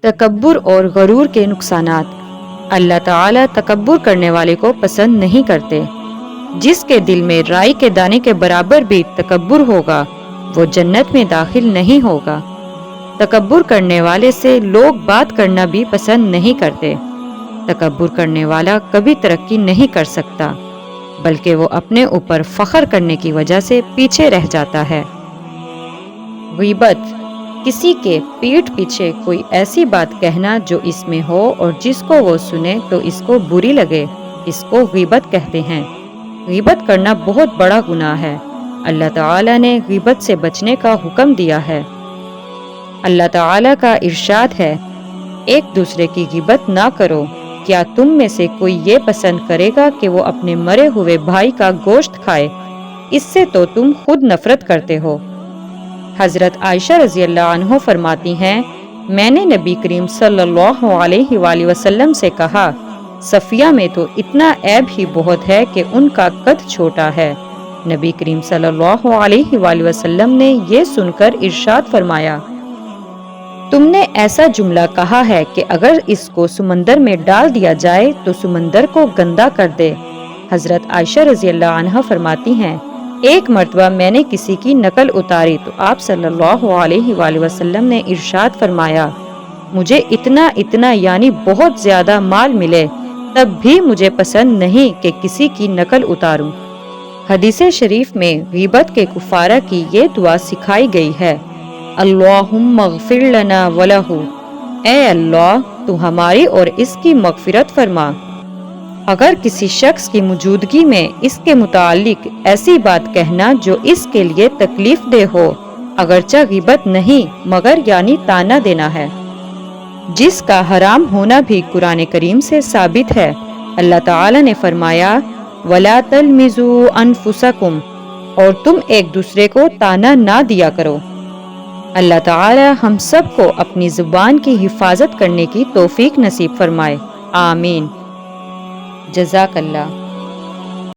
تکبر اور غرور کے نقصانات۔ اللہ تعالیٰ تکبر کرنے والے کو پسند نہیں کرتے۔ جس کے دل میں رائی کے دانے کے برابر بھی تکبر ہوگا وہ جنت میں داخل نہیں ہوگا۔ تکبر کرنے والے سے لوگ بات کرنا بھی پسند نہیں کرتے۔ تکبر کرنے والا کبھی ترقی نہیں کر سکتا بلکہ وہ اپنے اوپر فخر کرنے کی وجہ سے پیچھے رہ جاتا ہے۔ غیبت، کسی کے پیٹھ پیچھے کوئی ایسی بات کہنا جو اس میں ہو اور جس کو وہ سنے تو اس کو بری لگے، اس کو غیبت کہتے ہیں۔ غیبت کرنا بہت بڑا گناہ ہے۔ اللہ تعالیٰ نے غیبت سے بچنے کا حکم دیا ہے۔ اللہ تعالیٰ کا ارشاد ہے، ایک دوسرے کی غیبت نہ کرو۔ کیا تم میں سے کوئی یہ پسند کرے گا کہ وہ اپنے مرے ہوئے بھائی کا گوشت کھائے؟ اس سے تو تم خود نفرت کرتے ہو۔ حضرت عائشہ رضی اللہ عنہ فرماتی ہیں، میں نے نبی کریم صلی اللہ علیہ وآلہ وسلم سے کہا، صفیہ میں تو اتنا عیب ہی بہت ہے کہ ان کا قد چھوٹا ہے۔ نبی کریم صلی اللہ علیہ وآلہ وسلم نے یہ سن کر ارشاد فرمایا، تم نے ایسا جملہ کہا ہے کہ اگر اس کو سمندر میں ڈال دیا جائے تو سمندر کو گندا کر دے۔ حضرت عائشہ رضی اللہ عنہ فرماتی ہیں، ایک مرتبہ میں نے کسی کی نقل اتاری تو آپ صلی اللہ علیہ وآلہ وسلم نے ارشاد فرمایا، مجھے اتنا یعنی بہت زیادہ مال ملے تب بھی مجھے پسند نہیں کہ کسی کی نقل اتاروں۔ حدیث شریف میں غیبت کے کفارہ کی یہ دعا سکھائی گئی ہے، اللہم اغفر لنا ولہ، اے اللہ تو ہماری اور اس کی مغفرت فرما۔ اگر کسی شخص کی موجودگی میں اس کے متعلق ایسی بات کہنا جو اس کے لیے تکلیف دہ ہو، اگرچہ غیبت نہیں مگر یعنی طعنہ دینا ہے، جس کا حرام ہونا بھی قرآن کریم سے ثابت ہے۔ اللہ تعالیٰ نے فرمایا، وَلَا تَلْمِزُوا أَنفُسَكُمْ، اور تم ایک دوسرے کو طعنہ نہ دیا کرو۔ اللہ تعالیٰ ہم سب کو اپنی زبان کی حفاظت کرنے کی توفیق نصیب فرمائے، آمین۔ جزاک اللہ۔